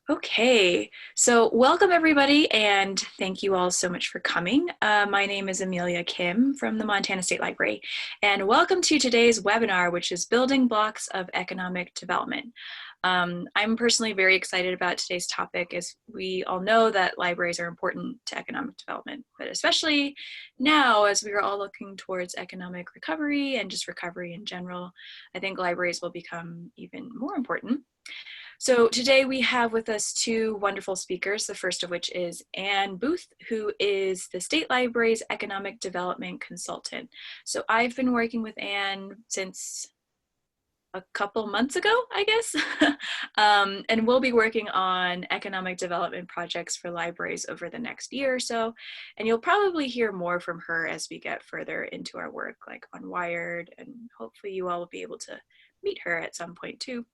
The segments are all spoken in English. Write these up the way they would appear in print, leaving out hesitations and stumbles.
Okay, so welcome everybody, and thank you all so much for coming. My name is Amelia Kim from the Montana State Library, and welcome to today's webinar, which is Building Blocks of Economic Development. I'm personally very excited about today's topic, as we all know that libraries are important to economic development, but especially now as we are all looking towards economic recovery and just recovery in general, I think libraries will become even more important. So today we have with us two wonderful speakers, the first of which is Anne Booth, who is the State Library's Economic Development Consultant. So I've been working with Anne since a couple months ago, I guess, and we'll be working on economic development projects for libraries over the next year or so. And you'll probably hear more from her as we get further into our work, like on Wired, and hopefully you all will be able to meet her at some point too.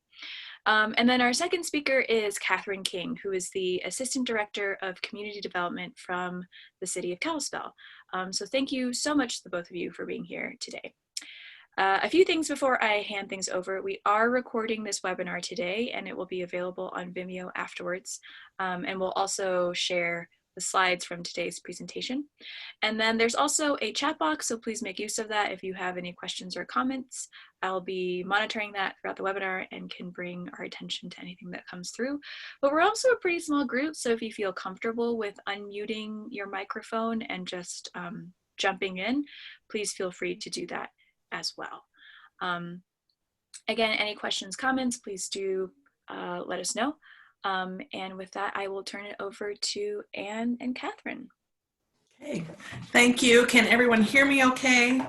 And then our second speaker is Catherine King, who is the Assistant Director of Community Development from the City of Kalispell. So thank you so much to the both of you for being here today. A few things before I hand things over. We are recording this webinar today, and it will be available on Vimeo afterwards. And we'll also share the slides from today's presentation. And then there's also a chat box, so please make use of that if you have any questions or comments. I'll be monitoring that throughout the webinar and can bring our attention to anything that comes through. But we're also a pretty small group, so if you feel comfortable with unmuting your microphone and just jumping in, please feel free to do that as well. Again, any questions, comments, please do let us know. And with that, I will turn it over to Anne and Catherine. Okay, thank you. Can everyone hear me okay?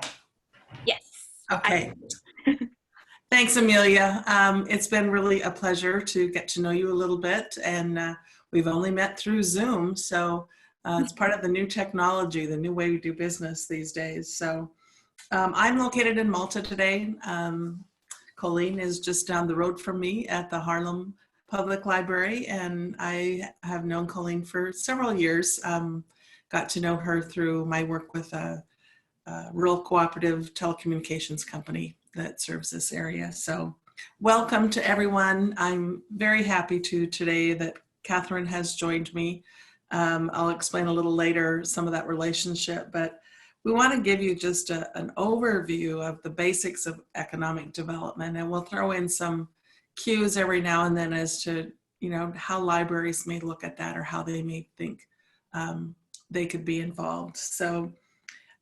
Yes. Okay. Thanks, Amelia. It's been really a pleasure to get to know you a little bit, and we've only met through Zoom, so it's part of the new technology, the new way we do business these days. So I'm located in Malta today. Colleen is just down the road from me at the Harlem Public Library, and I have known Colleen for several years. Got to know her through my work with a rural cooperative telecommunications company that serves this area. So welcome to everyone. I'm very happy today that Catherine has joined me. I'll explain a little later some of that relationship, but we want to give you just an overview of the basics of economic development, and we'll throw in some cues every now and then as to, you know, how libraries may look at that or how they may think they could be involved. So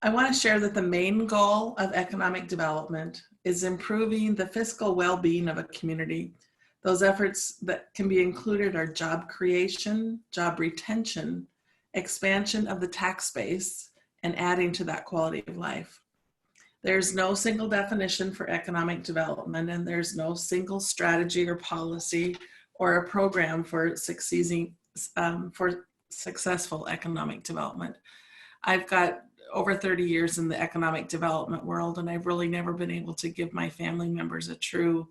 I want to share that the main goal of economic development is improving the fiscal well-being of a community. Those efforts that can be included are job creation, job retention, expansion of the tax base, and adding to that quality of life. There's no single definition for economic development, and there's no single strategy or policy or a program for successful economic development. I've got over 30 years in the economic development world, and I've really never been able to give my family members a true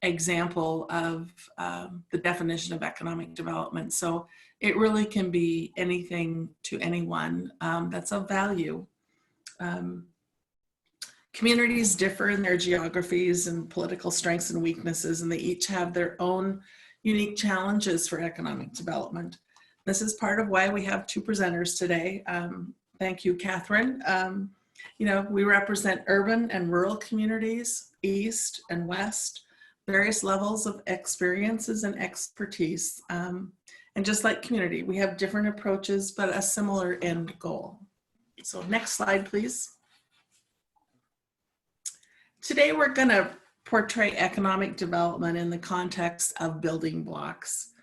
example of the definition of economic development. So it really can be anything to anyone that's of value. Communities differ in their geographies and political strengths and weaknesses, and they each have their own unique challenges for economic development. This is part of why we have two presenters today. Thank you, Catherine. You know, we represent urban and rural communities, East and West, various levels of experiences and expertise. And just like community, we have different approaches, but a similar end goal. So next slide, please. Today, we're going to portray economic development in the context of building blocks.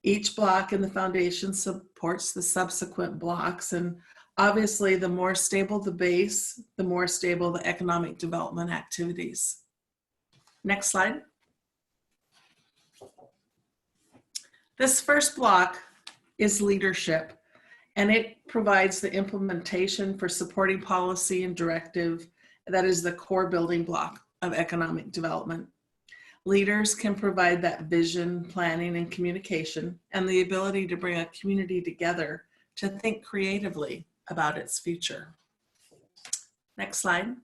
Each block in the foundation supports the subsequent blocks, and obviously, the more stable the base, the more stable the economic development activities. Next slide. This first block is leadership, and it provides the implementation for supporting policy and directive that is the core building block of economic development. Leaders can provide that vision, planning, and communication, and the ability to bring a community together to think creatively about its future. Next slide.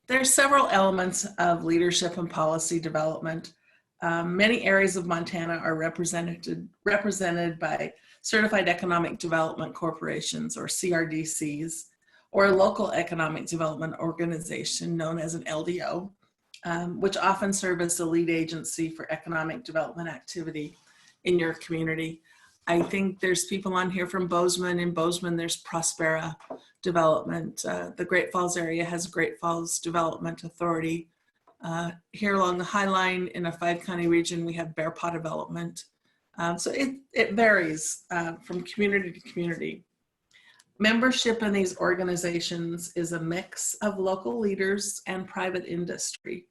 There are several elements of leadership and policy development. Many areas of Montana are represented by Certified Economic Development Corporations, or CRDCs, or a local economic development organization known as an LDO, which often serve as the lead agency for economic development activity in your community. I think there's people on here from Bozeman. In Bozeman, there's Prospera Development. The Great Falls area has Great Falls Development Authority. Here along the High Line in a 5-county region, we have Bear Paw Development. So it varies from community to community. Membership in these organizations is a mix of local leaders and private industry.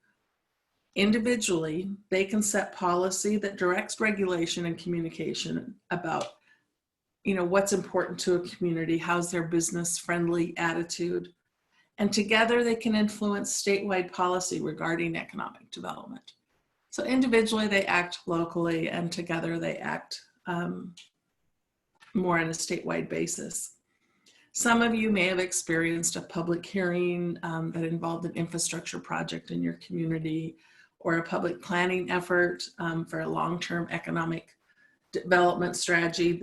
Individually, they can set policy that directs regulation and communication about, what's important to a community, how's their business-friendly attitude, and together they can influence statewide policy regarding economic development. So individually they act locally, and together they act more on a statewide basis. Some of you may have experienced a public hearing that involved an infrastructure project in your community, or a public planning effort for a long-term economic development strategy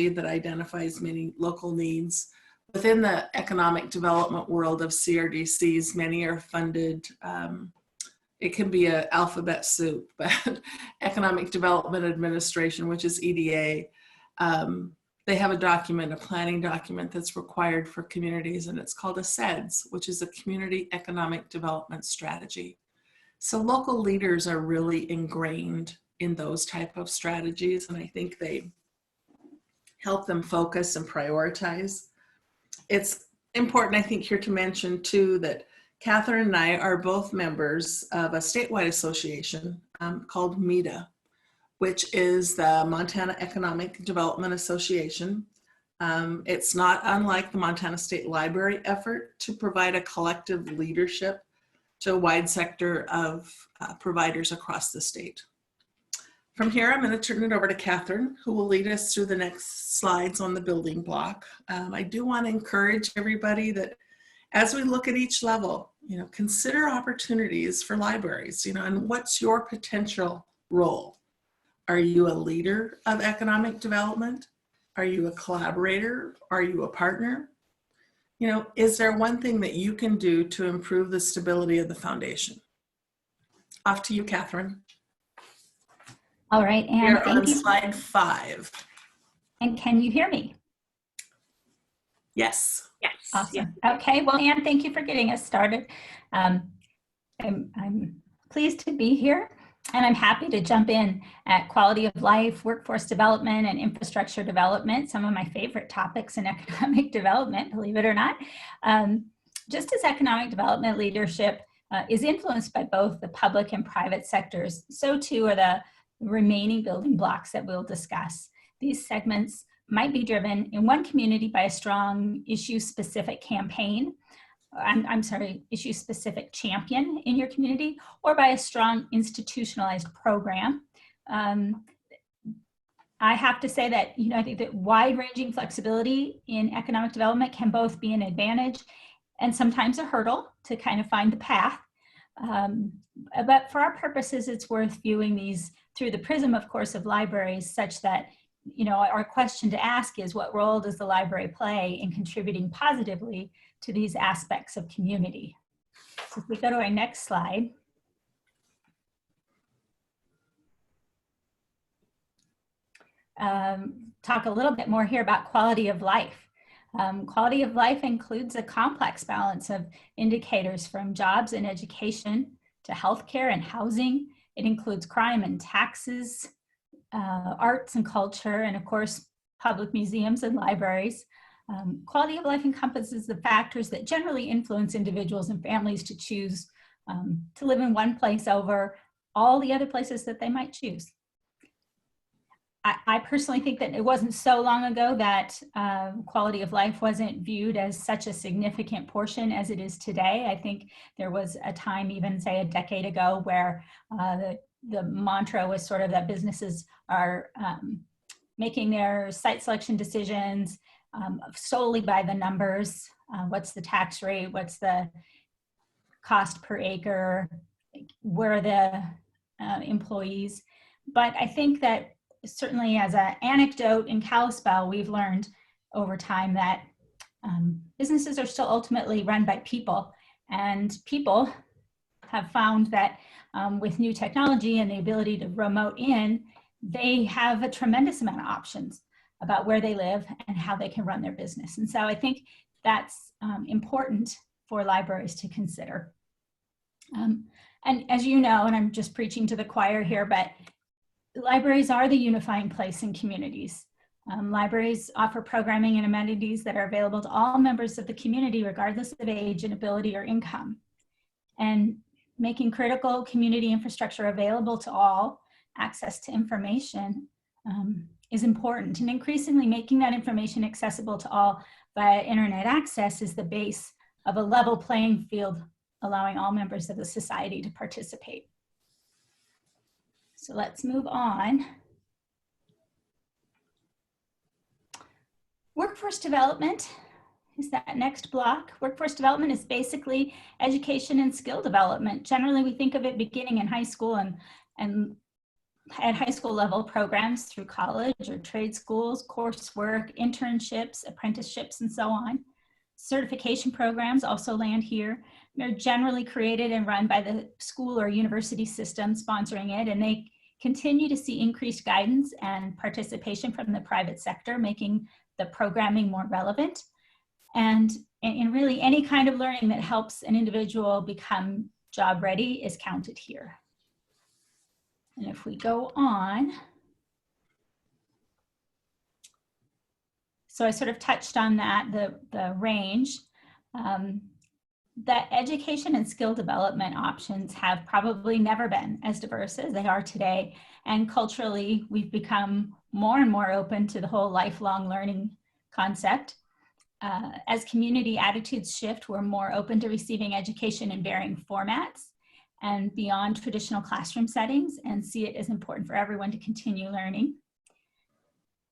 that identifies many local needs. Within the economic development world of CRDCs, many are funded, it can be an alphabet soup, but Economic Development Administration, which is EDA, they have a planning document that's required for communities, and it's called a CEDS, which is a Community Economic Development Strategy. So local leaders are really ingrained in those type of strategies, and I think they help them focus and prioritize. It's important, I think, here to mention too that Catherine and I are both members of a statewide association called MEDA, which is the Montana Economic Development Association. It's not unlike the Montana State Library effort to provide a collective leadership to a wide sector of providers across the state. From here, I'm going to turn it over to Catherine, who will lead us through the next slides on the building block. I do want to encourage everybody that as we look at each level, consider opportunities for libraries, and what's your potential role? Are you a leader of economic development? Are you a collaborator? Are you a partner? Is there one thing that you can do to improve the stability of the foundation? Off to you, Catherine. All right, and we're on slide 5. And can you hear me? Yes. Yes. Awesome. Yeah. Okay, well, Anne, thank you for getting us started. I'm pleased to be here, and I'm happy to jump in at quality of life, workforce development, and infrastructure development, some of my favorite topics in economic development, believe it or not. Just as economic development leadership is influenced by both the public and private sectors, so too are the remaining building blocks that we'll discuss. These segments might be driven in one community by a strong issue-specific campaign, issue-specific champion in your community, or by a strong institutionalized program. I have to say that, I think that wide-ranging flexibility in economic development can both be an advantage and sometimes a hurdle to kind of find the path. But for our purposes, it's worth viewing these through the prism, of course, of libraries, such that, our question to ask is, what role does the library play in contributing positively to these aspects of community? So if we go to our next slide. Talk a little bit more here about quality of life. Quality of life includes a complex balance of indicators from jobs and education to healthcare and housing. It includes crime and taxes, arts and culture, and of course, public museums and libraries. Quality of life encompasses the factors that generally influence individuals and families to choose to live in one place over all the other places that they might choose. I personally think that it wasn't so long ago that quality of life wasn't viewed as such a significant portion as it is today. I think there was a time, even say a decade ago, where the mantra was sort of that businesses are making their site selection decisions solely by the numbers. What's the tax rate? What's the cost per acre? Where are the employees. But I think that certainly as an anecdote in Kalispell, we've learned over time that businesses are still ultimately run by people, and people have found that with new technology and the ability to remote in, they have a tremendous amount of options about where they live and how they can run their business. And so I think that's important for libraries to consider. And as you know, and I'm just preaching to the choir here, but libraries are the unifying place in communities. Libraries offer programming and amenities that are available to all members of the community, regardless of age and ability or income. And making critical community infrastructure available to all, access to information is important. And increasingly making that information accessible to all via internet access is the base of a level playing field, allowing all members of the society to participate. So let's move on. Workforce development is that next block. Workforce development is basically education and skill development. Generally, we think of it beginning in high school and at high school level programs through college or trade schools, coursework, internships, apprenticeships, and so on. Certification programs also land here. They're generally created and run by the school or university system sponsoring it, and they continue to see increased guidance and participation from the private sector, making the programming more relevant. And in really any kind of learning that helps an individual become job ready is counted here. And if we go on, so I sort of touched on that, the range. That education and skill development options have probably never been as diverse as they are today. And culturally, we've become more and more open to the whole lifelong learning concept. As community attitudes shift, we're more open to receiving education in varying formats and beyond traditional classroom settings, and see it as important for everyone to continue learning.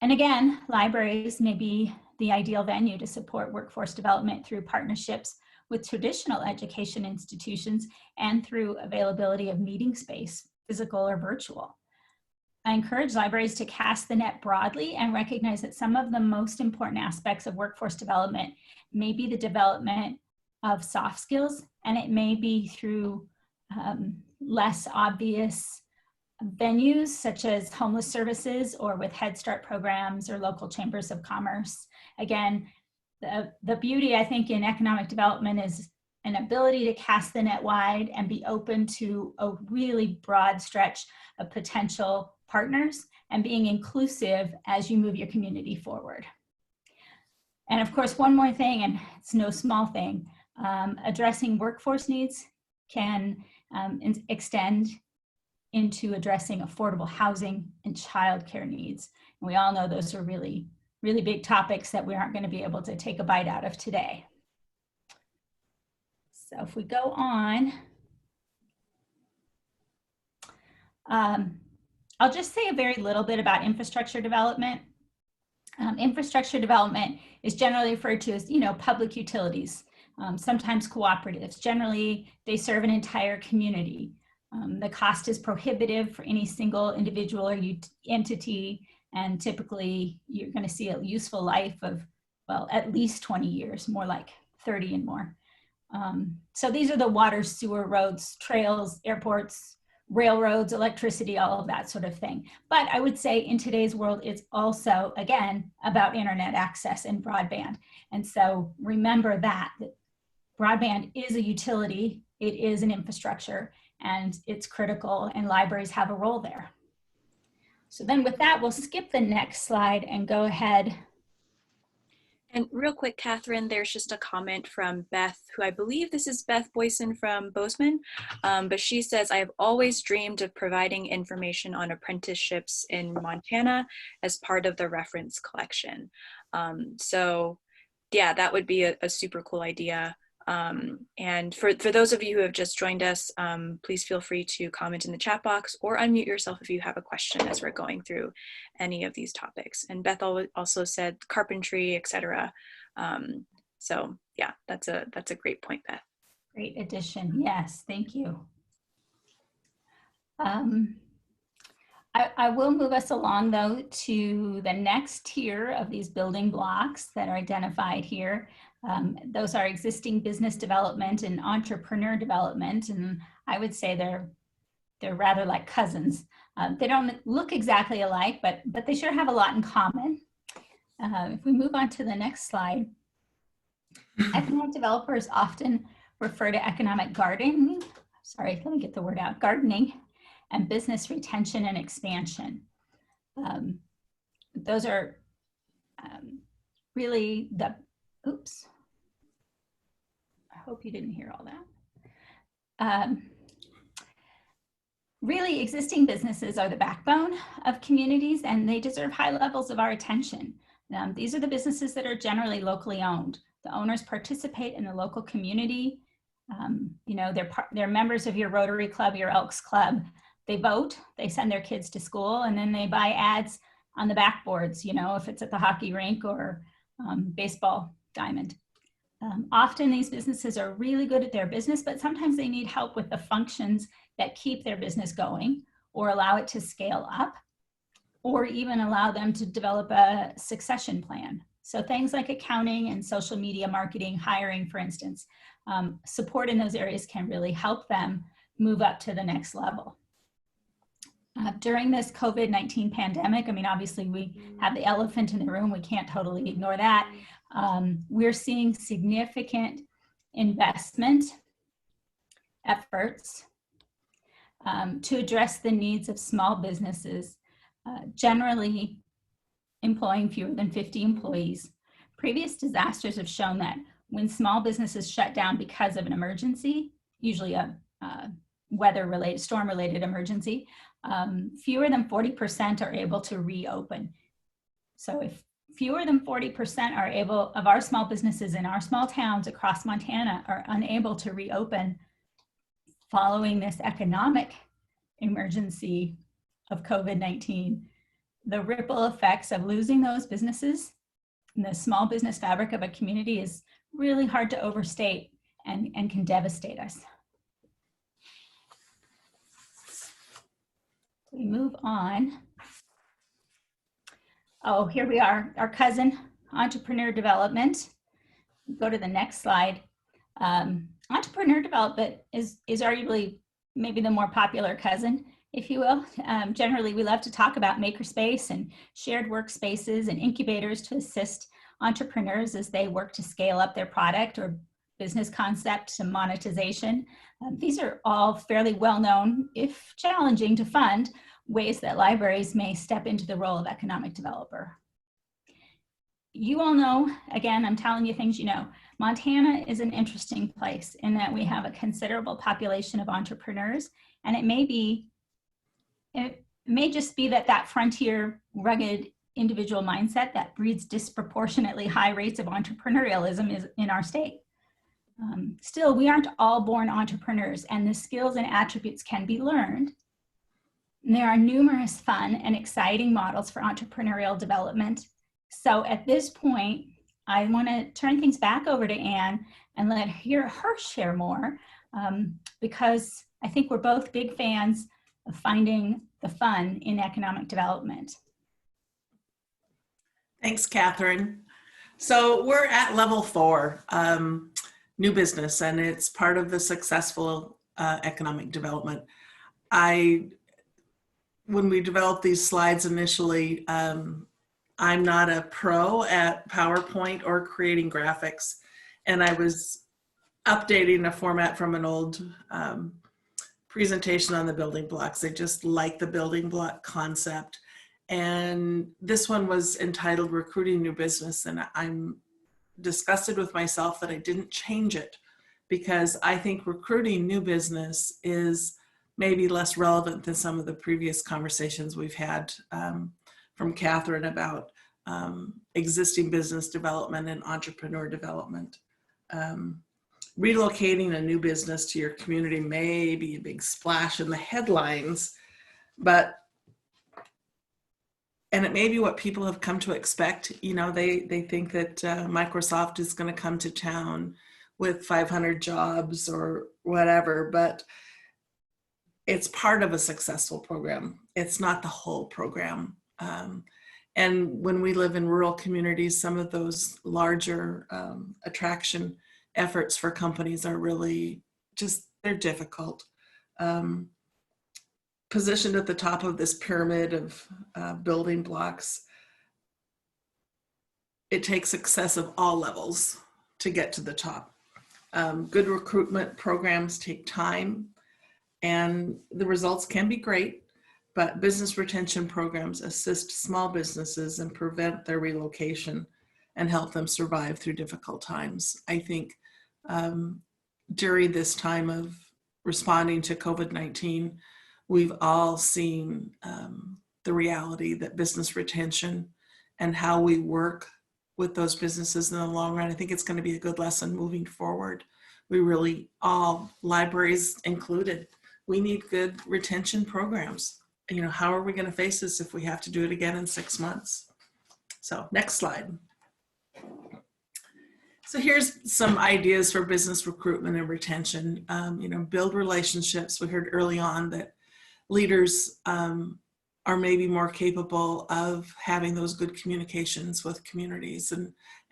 And again, libraries may be the ideal venue to support workforce development through partnerships with traditional education institutions and through availability of meeting space, physical or virtual. I encourage libraries to cast the net broadly and recognize that some of the most important aspects of workforce development may be the development of soft skills, and it may be through less obvious venues such as homeless services or with Head Start programs or local chambers of commerce. Again, the beauty, I think, in economic development is an ability to cast the net wide and be open to a really broad stretch of potential partners and being inclusive as you move your community forward. And of course, one more thing, and it's no small thing, addressing workforce needs can extend into addressing affordable housing and childcare needs. And we all know those are really, really big topics that we aren't going to be able to take a bite out of today. So if we go on, I'll just say a very little bit about infrastructure development. Infrastructure development is generally referred to as, public utilities, sometimes cooperatives. Generally, they serve an entire community. The cost is prohibitive for any single individual or entity, and typically you're going to see a useful life of, well, at least 20 years, more like 30 and more. So these are the water, sewer, roads, trails, airports, railroads, electricity, all of that sort of thing. But I would say in today's world, it's also, again, about internet access and broadband. And so remember that broadband is a utility, it is an infrastructure, and it's critical, and libraries have a role there. So then with that, we'll skip the next slide and go ahead. And real quick, Catherine, there's just a comment from Beth, who I believe this is Beth Boyson from Bozeman, but she says, I have always dreamed of providing information on apprenticeships in Montana as part of the reference collection. So yeah, that would be a super cool idea. And for those of you who have just joined us, please feel free to comment in the chat box or unmute yourself if you have a question as we're going through any of these topics. And Beth also said carpentry, etc. So yeah, that's a great point, Beth. Great addition. Yes, thank you. Um, I will move us along though to the next tier of these building blocks that are identified here. Those are existing business development and entrepreneur development, and I would say they're rather like cousins. They don't look exactly alike, but they sure have a lot in common. If we move on to the next slide, economic developers often refer to economic gardening. Sorry, let me get the word out. Gardening and business retention and expansion. Those are really the, oops. I hope you didn't hear all that. Really, existing businesses are the backbone of communities, and they deserve high levels of our attention. These are the businesses that are generally locally owned. The owners participate in the local community. You know, they're members of your Rotary Club, your Elks Club. They vote, they send their kids to school, and then they buy ads on the backboards, you know, if it's at the hockey rink or baseball diamond. Often these businesses are really good at their business, but sometimes they need help with the functions that keep their business going or allow it to scale up, or even allow them to develop a succession plan. So things like accounting and social media marketing, hiring, for instance, support in those areas can really help them move up to the next level. During this COVID-19 pandemic, I mean, obviously we have the elephant in the room, we can't totally ignore that. We're seeing significant investment efforts to address the needs of small businesses, generally employing fewer than 50 employees. Previous disasters have shown that when small businesses shut down because of an emergency, usually a weather-related, storm-related emergency, fewer than 40% are able to reopen. So if fewer than 40% are able, of our small businesses in our small towns across Montana are unable to reopen following this economic emergency of COVID-19, the ripple effects of losing those businesses in the small business fabric of a community is really hard to overstate and can devastate us. We move on. Oh, here we are, our cousin, entrepreneur development. Go to the next slide. Entrepreneur development is arguably maybe the more popular cousin, if you will. Generally, we love to talk about makerspace and shared workspaces and incubators to assist entrepreneurs as they work to scale up their product or business concept to monetization. These are all fairly well-known, if challenging to fund, ways that libraries may step into the role of economic developer. You all know, again, I'm telling you things you know, Montana is an interesting place in that we have a considerable population of entrepreneurs, and it may just be that frontier, rugged individual mindset that breeds disproportionately high rates of entrepreneurialism is in our state. Still, we aren't all born entrepreneurs, and the skills and attributes can be learned. And there are numerous fun and exciting models for entrepreneurial development. So at this point, I want to turn things back over to Anne and let her share more, because I think we're both big fans of finding the fun in economic development. Thanks, Catherine. So we're at level 4, new business, and it's part of the successful economic development. When we developed these slides initially, I'm not a pro at PowerPoint or creating graphics, and I was updating a format from an old presentation on the building blocks. I just like the building block concept. And this one was entitled Recruiting New Business, and I'm disgusted with myself that I didn't change it, because I think recruiting new business is maybe less relevant than some of the previous conversations we've had from Catherine about existing business development and entrepreneur development. Relocating a new business to your community may be a big splash in the headlines, and it may be what people have come to expect. You know, they think that Microsoft is going to come to town with 500 jobs or whatever, but it's part of a successful program. It's not the whole program. And when we live in rural communities, some of those larger attraction efforts for companies are really they're difficult. Positioned at the top of this pyramid of building blocks, it takes success of all levels to get to the top. Good recruitment programs take time, and the results can be great, but business retention programs assist small businesses and prevent their relocation and help them survive through difficult times. I think during this time of responding to COVID-19, we've all seen the reality that business retention and how we work with those businesses in the long run. I think it's going to be a good lesson moving forward. We really, all libraries included, we need good retention programs. You know, how are we going to face this if we have to do it again in 6 months? So next slide. So here's some ideas for business recruitment and retention. You know, build relationships. We heard early on that leaders are maybe more capable of having those good communications with communities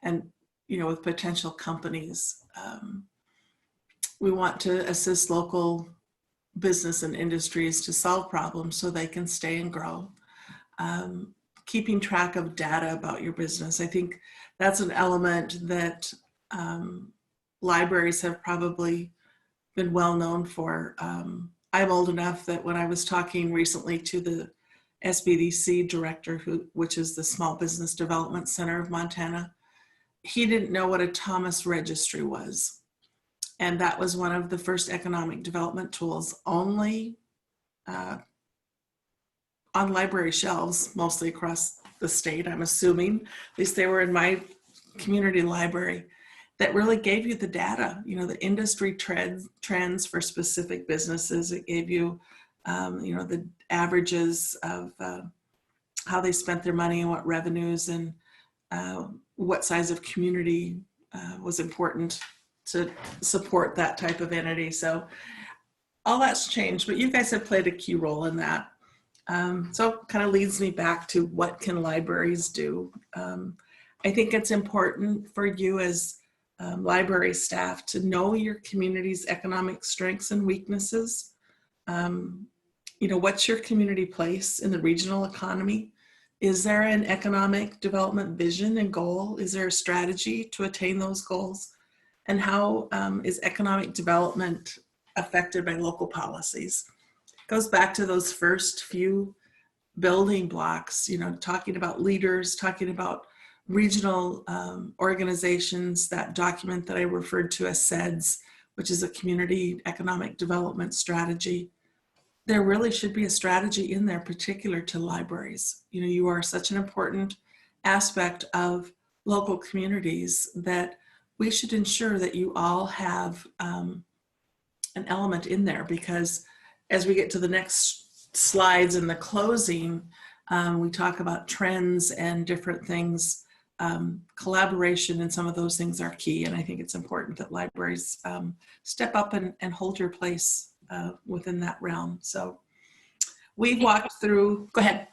and you know, with potential companies. We want to assist local business and industries to solve problems so they can stay and grow. Keeping track of data about your business. I think that's an element that libraries have probably been well known for. I'm old enough that when I was talking recently to the SBDC director, which is the Small Business Development Center of Montana, he didn't know what a Thomas Registry was. And that was one of the first economic development tools, only on library shelves, mostly across the state, I'm assuming. At least they were in my community library, that really gave you the data, you know, the industry trends for specific businesses. It gave you, you know, the averages of how they spent their money and what revenues and what size of community was important to support that type of entity. So all that's changed, but you guys have played a key role in that. So kind of leads me back to what can libraries do? I think it's important for you as library staff to know your community's economic strengths and weaknesses. You know, what's your community place in the regional economy? Is there an economic development vision and goal? Is there a strategy to attain those goals? And how is economic development affected by local policies? It goes back to those first few building blocks, you know, talking about leaders, talking about regional organizations, that document that I referred to as CEDS, which is a community economic development strategy. There really should be a strategy in there particular to libraries. You know, you are such an important aspect of local communities that we should ensure that you all have an element in there, because as we get to the next slides in the closing, we talk about trends and different things. Collaboration and some of those things are key, and I think it's important that libraries step up and hold your place within that realm. So we've walked through, go ahead.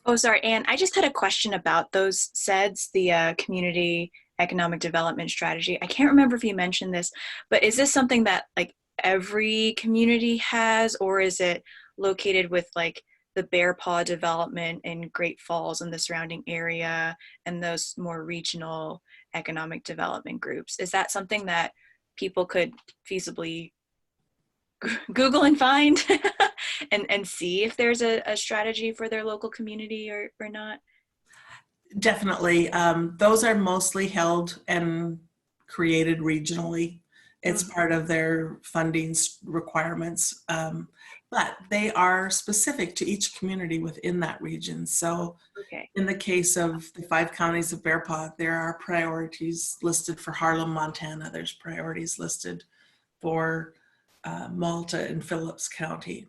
Oh, sorry, Anne, I just had a question about those CEDS, the Community Economic Development Strategy. I can't remember if you mentioned this, but is this something that like every community has, or is it located with like the Bear Paw development in Great Falls and the surrounding area and those more regional economic development groups? Is that something that people could feasibly Google and find and see if there's a strategy for their local community or not? Definitely. Those are mostly held and created regionally. It's part of their funding requirements, but they are specific to each community within that region. So in the case of the 5 counties of Bear Paw, there are priorities listed for Harlem, Montana. There's priorities listed for Malta and Phillips County.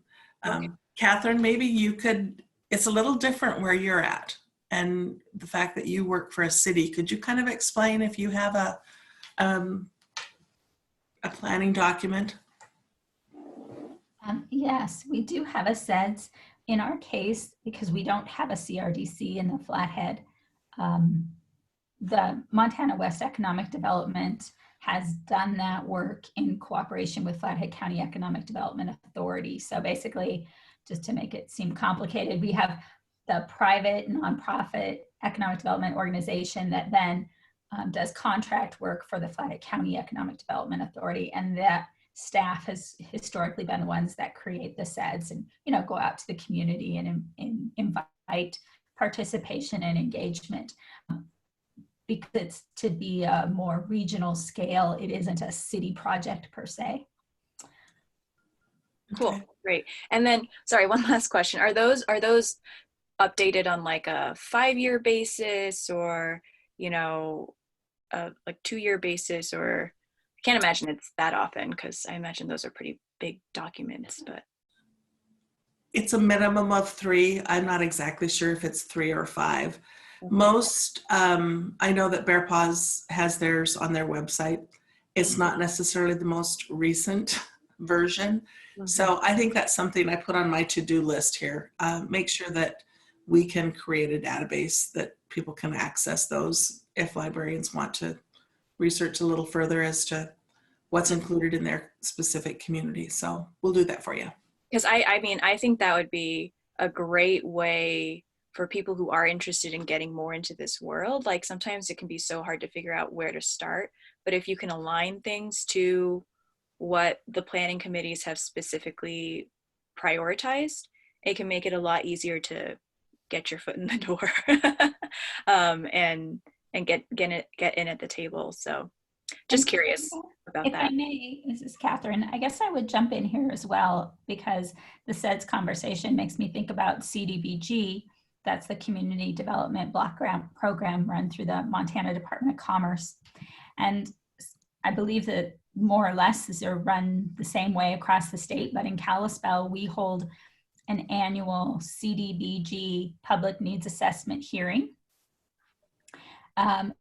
Catherine, maybe you could, it's a little different where you're at, and the fact that you work for a city, could you kind of explain if you have a planning document? Yes, we do have a SEDS. In our case, because we don't have a CRDC in the Flathead, um, the Montana West Economic Development has done that work in cooperation with Flathead County Economic Development Authority. So basically, just to make it seem complicated, we have the private nonprofit economic development organization that then does contract work for the Flathead County Economic Development Authority, and that staff has historically been the ones that create the SEDS and go out to the community and invite participation and engagement. Because it's to be a more regional scale, it isn't a city project per se. Cool, great. And then, sorry, one last question. Are those updated on like a 5-year basis, or like 2-year basis? Or I can't imagine it's that often, because I imagine those are pretty big documents. But it's a minimum of 3. I'm not exactly sure if it's 3 or 5. Most, I know that Bear Paws has theirs on their website. It's not necessarily the most recent version. Mm-hmm. So I think that's something I put on my to-do list here. Make sure that we can create a database that people can access those if librarians want to research a little further as to what's included in their specific community. So we'll do that for you. Because I think that would be a great way for people who are interested in getting more into this world. Like sometimes it can be so hard to figure out where to start, but if you can align things to what the planning committees have specifically prioritized, it can make it a lot easier to get your foot in the door and get in at the table. So just curious about if that. I may, this is Catherine. I guess I would jump in here as well, because the SEDS conversation makes me think about CDBG. That's the Community Development Block Grant Program run through the Montana Department of Commerce. And I believe that more or less they're run the same way across the state, but in Kalispell, we hold an annual CDBG Public Needs Assessment hearing. And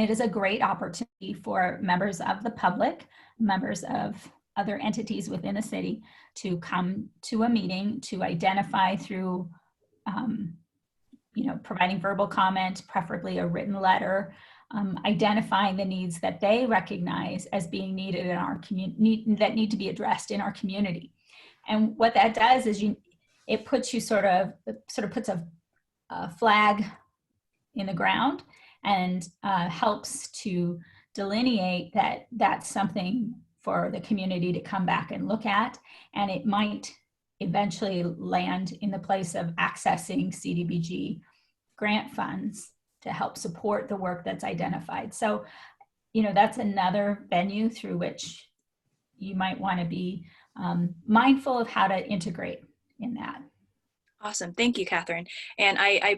it is a great opportunity for members of the public, members of other entities within the city, to come to a meeting to identify through providing verbal comment, preferably a written letter, identifying the needs that they recognize as being needed in our community, that need to be addressed in our community. And what that does is it puts you sort of puts a flag in the ground and helps to delineate that that's something for the community to come back and look at, and it might eventually land in the place of accessing CDBG grant funds to help support the work that's identified. So, that's another venue through which you might want to be mindful of how to integrate in that. Awesome. Thank you, Catherine. And I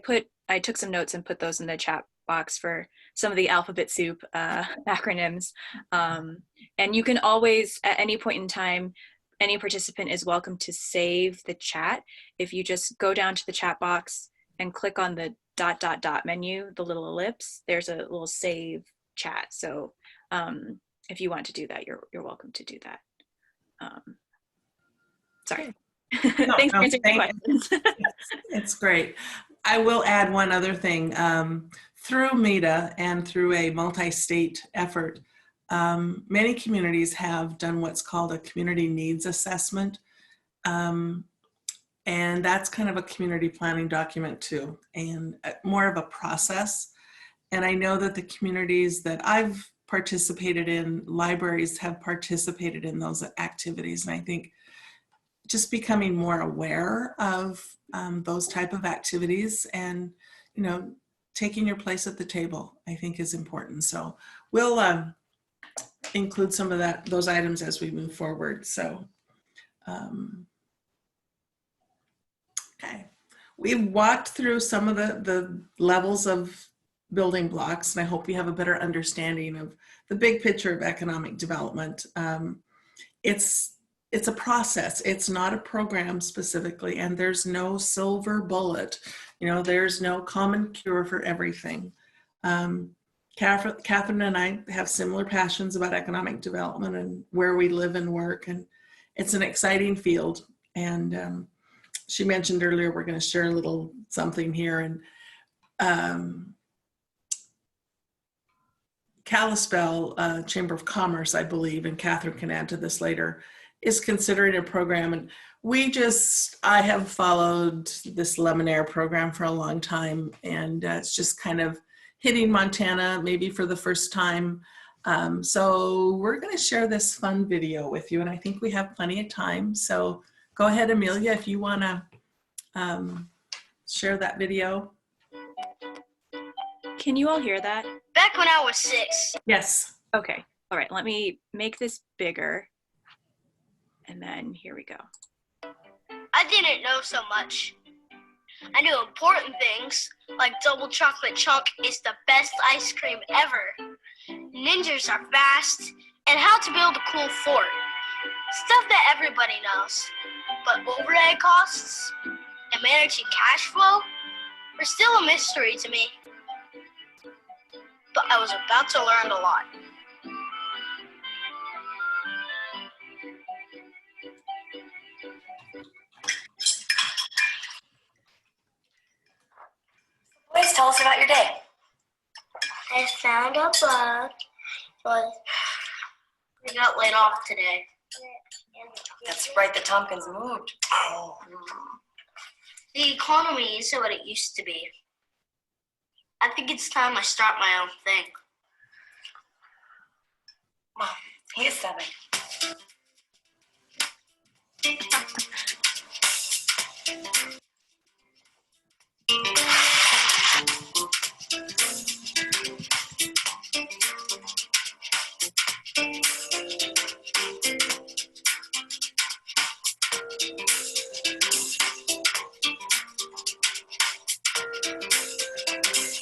took some notes and put those in the chat box for some of the alphabet soup acronyms. And you can always, at any point in time, any participant is welcome to save the chat. If you just go down to the chat box and click on the ... menu, the little ellipse, there's a little save chat. So if you want to do that, you're welcome to do that. Sorry. Thanks for answering the questions. It's great. I will add one other thing. Through MEDA and through a multi-state effort, many communities have done what's called a community needs assessment. And that's kind of a community planning document too, and more of a process. And I know that the communities that I've participated in, libraries have participated in those activities. And I think just becoming more aware of those type of activities and, taking your place at the table, I think is important. So we'll include some of those items as we move forward. So, okay. We walked through some of the levels of building blocks, and I hope you have a better understanding of the big picture of economic development. It's a process. It's not a program specifically, and there's no silver bullet. There's no common cure for everything. Catherine and I have similar passions about economic development and where we live and work, and it's an exciting field. And she mentioned earlier, we're going to share a little something here. And Kalispell Chamber of Commerce, I believe, and Catherine can add to this later, is considering a program. And I have followed this Lemonaire program for a long time, and it's just kind of hitting Montana maybe for the first time. So we're going to share this fun video with you, and I think we have plenty of time. So go ahead, Amelia, if you want to share that video. Can you all hear that? Back when I was 6. Yes. Okay. All right. Let me make this bigger. And then here we go. I didn't know so much. I knew important things, like double chocolate chunk is the best ice cream ever. Ninjas are fast, and how to build a cool fort. Stuff that everybody knows. But overhead costs and managing cash flow were still a mystery to me. But I was about to learn a lot. Please tell us about your day. I found a bug, but I got laid off today. That's right, the Tompkins moved. Oh. The economy isn't what it used to be. I think it's time I start my own thing. Well, he is 7.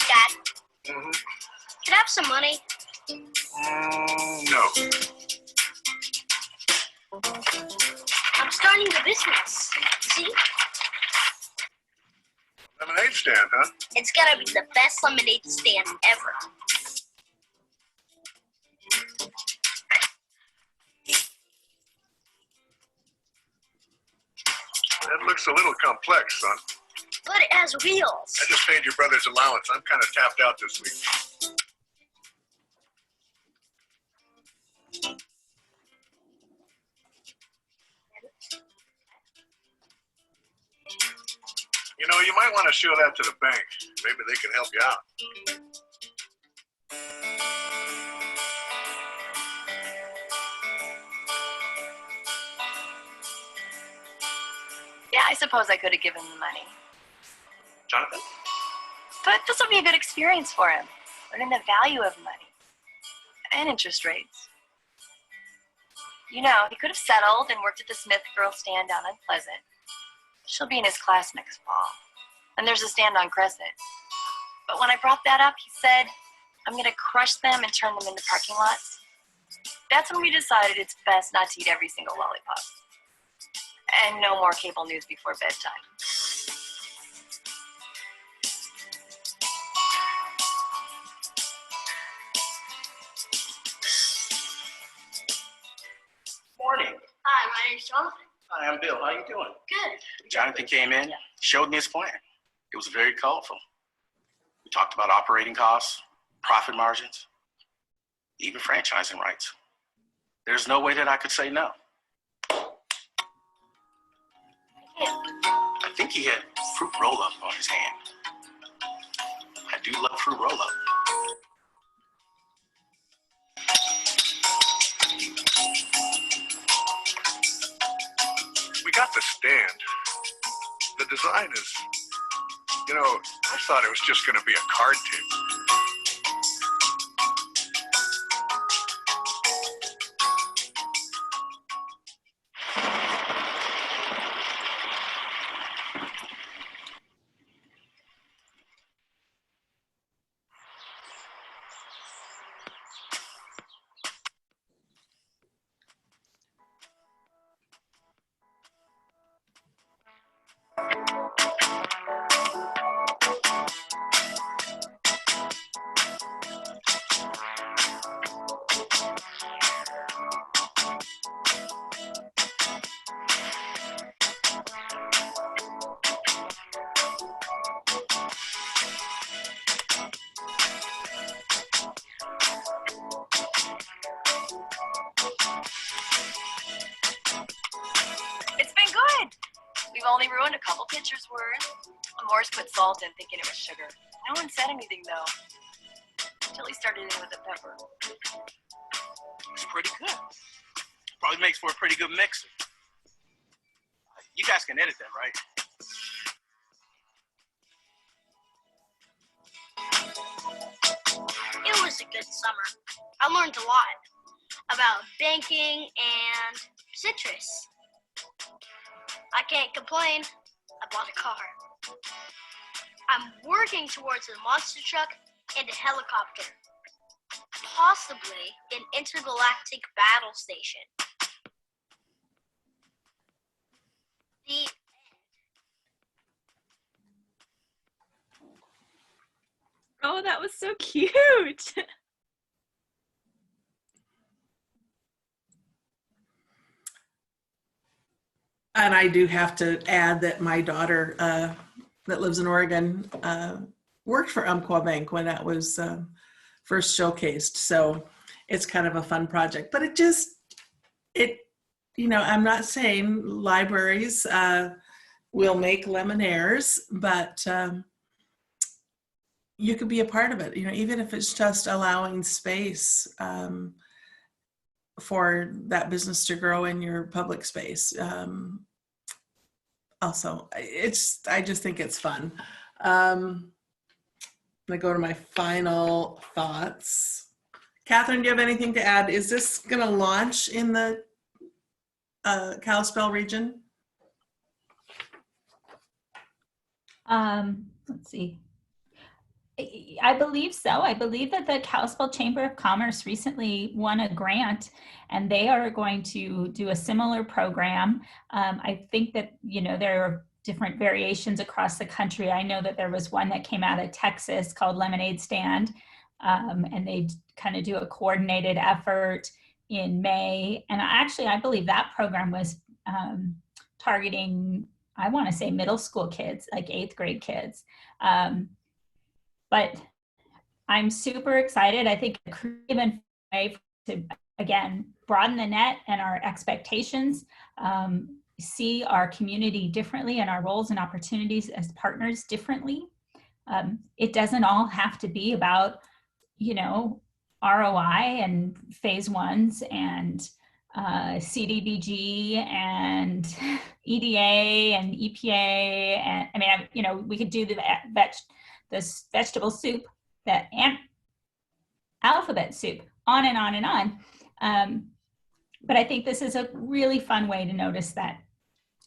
Dad, can I have some money? No. I'm starting a business. See? Lemonade stand, huh? It's gonna be the best lemonade stand ever. That looks a little complex, son. But it has wheels. I just paid your brother's allowance. I'm kind of tapped out this week. You know, you might want to show that to the bank. Maybe they can help you out. Yeah, I suppose I could have given him the money. Jonathan? But this will be a good experience for him. Learning the value of money. And interest rates. You know, he could have settled and worked at the Smith girl stand down on Pleasant. She'll be in his class next fall. And there's a stand on Crescent. But when I brought that up, he said, I'm going to crush them and turn them into parking lots. That's when we decided it's best not to eat every single lollipop. And no more cable news before bedtime. Morning. Hi, my name's Jonathan. Hi, I'm Bill. How you doing? Good. Jonathan came in, showed me his plan. It was very colorful. We talked about operating costs, profit margins, even franchising rights. There's no way that I could say no. I think he had fruit roll-up on his hand. I do love fruit roll-up. We got the stand. The design is, you know, I thought it was just going to be a card table. only ruined a couple pitchers' worth. Morris put salt in thinking it was sugar. No one said anything, though, until he started in with the pepper. It's pretty good. Probably makes for a pretty good mixer. You guys can edit that, right? It was a good summer. I learned a lot about banking and citrus. I can't complain. I bought a car. I'm working towards a monster truck and a helicopter. Possibly an intergalactic battle station. The Oh, that was so cute. And I do have to add that my daughter that lives in Oregon worked for Umpqua Bank when that was first showcased. So it's kind of a fun project, but I'm not saying libraries will make Lemonairs, but you could be a part of it, even if it's just allowing space for that business to grow in your public space. Also, I just think it's fun. I'm gonna go to my final thoughts. Catherine, do you have anything to add? Is this gonna launch in the Kalispell region? Let's see. I believe so. I believe that the Kalispell Chamber of Commerce recently won a grant, and they are going to do a similar program. I think that, there are different variations across the country. I know that there was one that came out of Texas called Lemonade Stand, and they kind of do a coordinated effort in May. And I believe that program was targeting, I want to say, middle school kids, like 8th grade kids. But I'm super excited. I think a creative way to, again, broaden the net and our expectations, see our community differently and our roles and opportunities as partners differently. It doesn't all have to be about, ROI and phase ones and CDBG and EDA and EPA. And we could do this vegetable soup, and alphabet soup, on and on and on. But I think this is a really fun way to notice that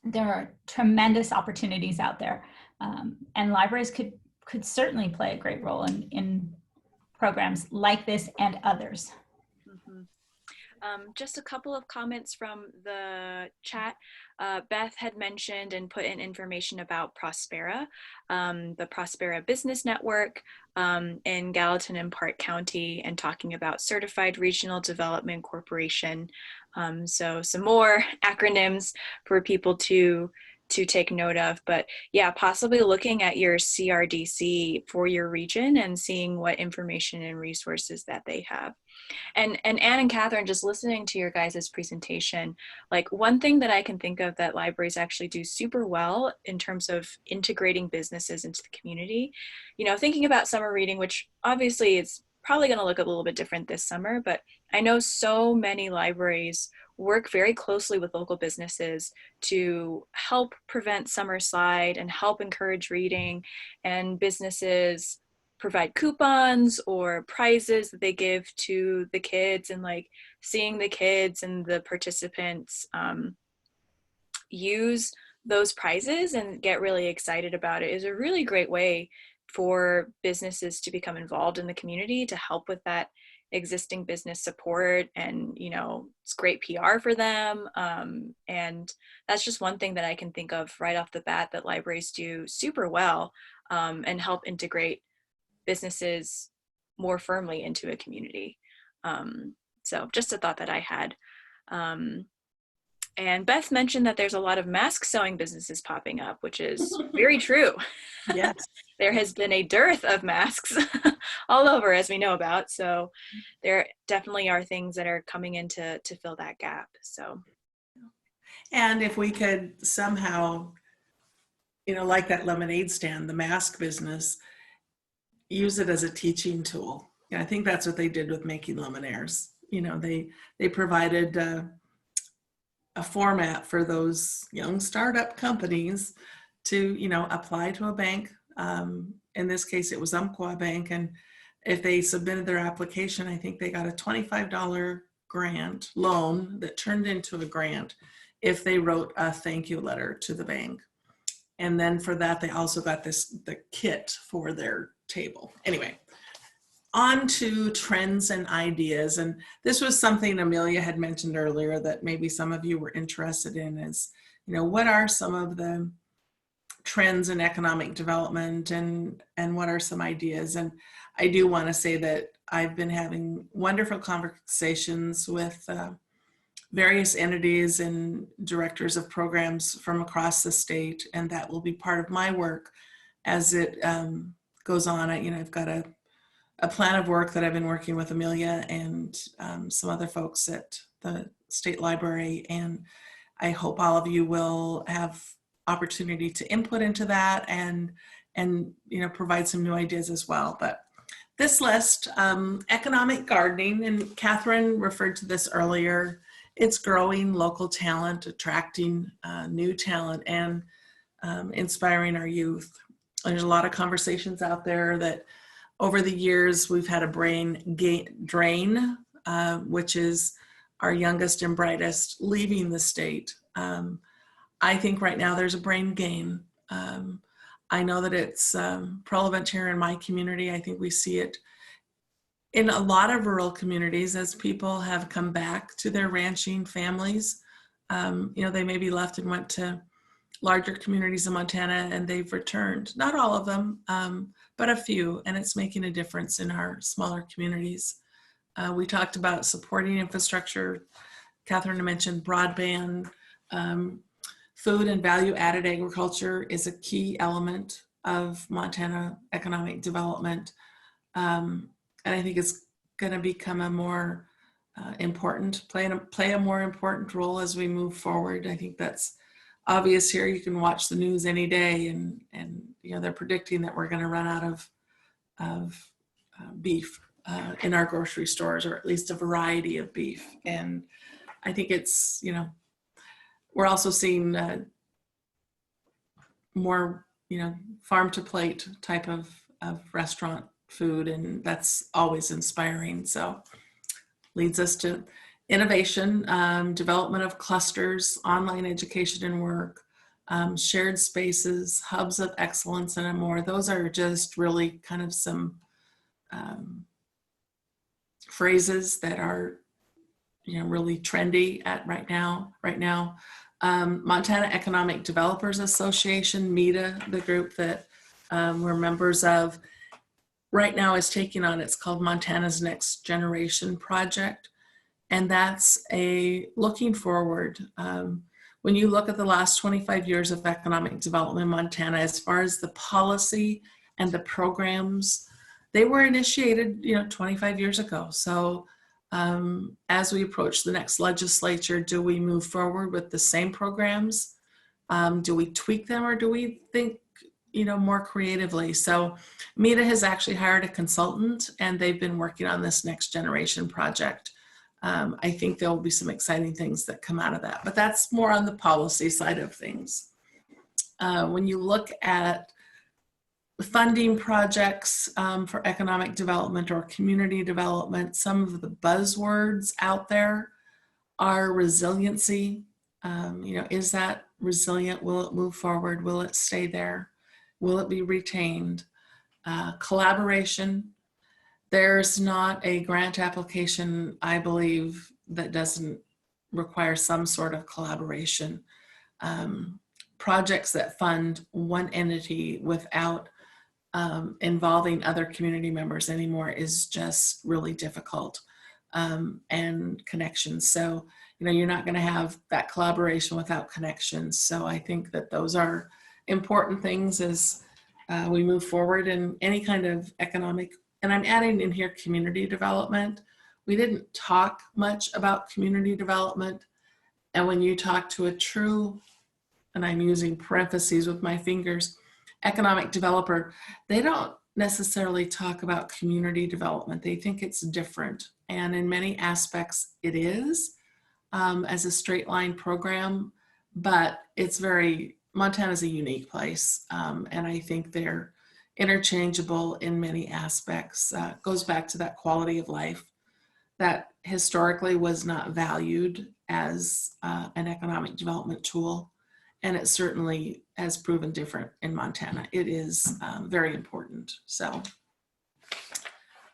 there are tremendous opportunities out there. And libraries could certainly play a great role in programs like this and others. Mm-hmm. Just a couple of comments from the chat. Beth had mentioned and put in information about Prospera, the Prospera Business Network in Gallatin and Park County, and talking about Certified Regional Development Corporation. So some more acronyms for people to take note of, but yeah, possibly looking at your CRDC for your region and seeing what information and resources that they have. And Anne and Catherine, just listening to your guys' presentation, like one thing that I can think of that libraries actually do super well in terms of integrating businesses into the community, thinking about summer reading, which obviously it's probably going to look a little bit different this summer, but I know so many libraries work very closely with local businesses to help prevent summer slide and help encourage reading, and businesses provide coupons or prizes that they give to the kids, and like seeing the kids and the participants use those prizes and get really excited about it is a really great way for businesses to become involved in the community, to help with that existing business support. And it's great PR for them, and that's just one thing that I can think of right off the bat that libraries do super well, and help integrate businesses more firmly into a community. So just a thought that I had. And Beth mentioned that there's a lot of mask sewing businesses popping up, which is very true. Yes. There has been a dearth of masks all over, as we know about. So there definitely are things that are coming in to fill that gap. So, and if we could somehow like that lemonade stand, the mask business, use it as a teaching tool. I think that's what they did with Making Luminaires. They provided a format for those young startup companies to, apply to a bank. In this case, it was Umpqua Bank. And if they submitted their application, I think they got a $25 grant loan that turned into a grant if they wrote a thank you letter to the bank. And then for that, they also got the kit for their table. Anyway, on to trends and ideas. And this was something Amelia had mentioned earlier that maybe some of you were interested in is, what are some of the trends in economic development and what are some ideas? And I do want to say that I've been having wonderful conversations with various entities and directors of programs from across the state, and that will be part of my work as it goes on. I've got a plan of work that I've been working with Amelia and some other folks at the State Library, and I hope all of you will have opportunity to input into that and provide some new ideas as well. But this list, economic gardening, and Catherine referred to this earlier, it's growing local talent, attracting new talent, and inspiring our youth. There's a lot of conversations out there that over the years we've had a brain drain, which is our youngest and brightest leaving the state. I think right now there's a brain gain. I know that it's prevalent here in my community. I think we see it in a lot of rural communities as people have come back to their ranching families. They maybe left and went to larger communities in Montana and they've returned. Not all of them, but a few, and it's making a difference in our smaller communities. We talked about supporting infrastructure. Catherine mentioned broadband. Food and value-added agriculture is a key element of Montana economic development. And I think it's going to become a more play a more important role as we move forward. I think that's obvious here. You can watch the news any day, and they're predicting that we're going to run out of beef in our grocery stores, or at least a variety of beef. And I think it's we're also seeing more farm to plate type of restaurant food, and that's always inspiring. So leads us to innovation, development of clusters, online education and work, shared spaces, hubs of excellence, and more. Those are just really kind of some phrases that are really trendy at right now. Montana Economic Developers Association, MEDA, the group that we're members of, right now is taking on, it's called Montana's Next Generation Project. And that's looking forward. When you look at the last 25 years of economic development in Montana, as far as the policy and the programs, they were initiated 25 years ago. So as we approach the next legislature, do we move forward with the same programs? Do we tweak them, or do we think more creatively? So MEDA has actually hired a consultant, and they've been working on this Next Generation Project. I think there will be some exciting things that come out of that, but that's more on the policy side of things. When you look at funding projects for economic development or community development, some of the buzzwords out there are resiliency. Is that resilient? Will it move forward? Will it stay there? Will it be retained? Collaboration. There's not a grant application, I believe, that doesn't require some sort of collaboration. Projects that fund one entity without involving other community members anymore is just really difficult, and connections. So, you're not going to have that collaboration without connections. So I think that those are important things as we move forward in any kind of economic, and I'm adding in here community development. We didn't talk much about community development. And when you talk to and I'm using parentheses with my fingers, economic developer, they don't necessarily talk about community development. They think it's different. And in many aspects it is, as a straight line program, but Montana's a unique place. And I think they're interchangeable in many aspects. Goes back to that quality of life that historically was not valued as an economic development tool. And it certainly has proven different in Montana. It is very important. So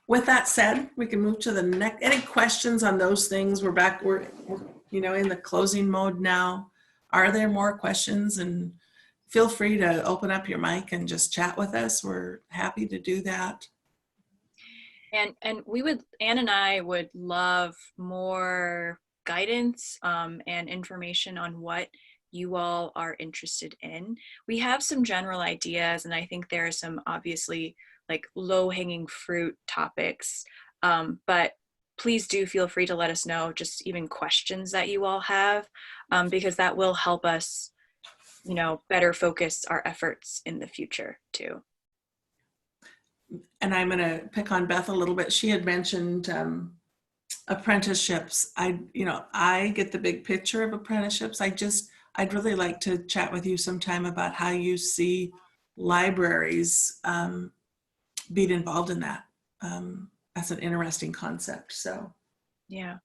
with that said, we can move to the next. Any questions on those things? We're back, we're in the closing mode now. Are there more questions? And feel free to open up your mic and just chat with us. We're happy to do that. And Ann and I would love more guidance and information on what you all are interested in. We have some general ideas, and I think there are some obviously like low-hanging fruit topics, but please do feel free to let us know just even questions that you all have, because that will help us, better focus our efforts in the future too. And I'm going to pick on Beth a little bit. She had mentioned apprenticeships. I get the big picture of apprenticeships. I'd really like to chat with you sometime about how you see libraries being involved in that. That's an interesting concept. So, yeah.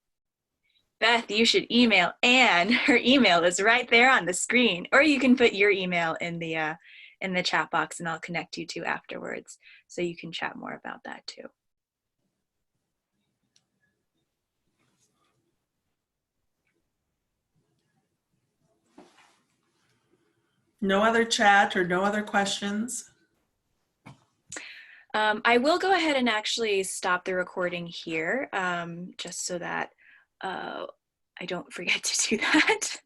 Beth, you should email Ann. Her email is right there on the screen, or you can put your email in the chat box, and I'll connect you two afterwards so you can chat more about that too. No other chat or no other questions? I will go ahead and actually stop the recording here, just so that I don't forget to do that.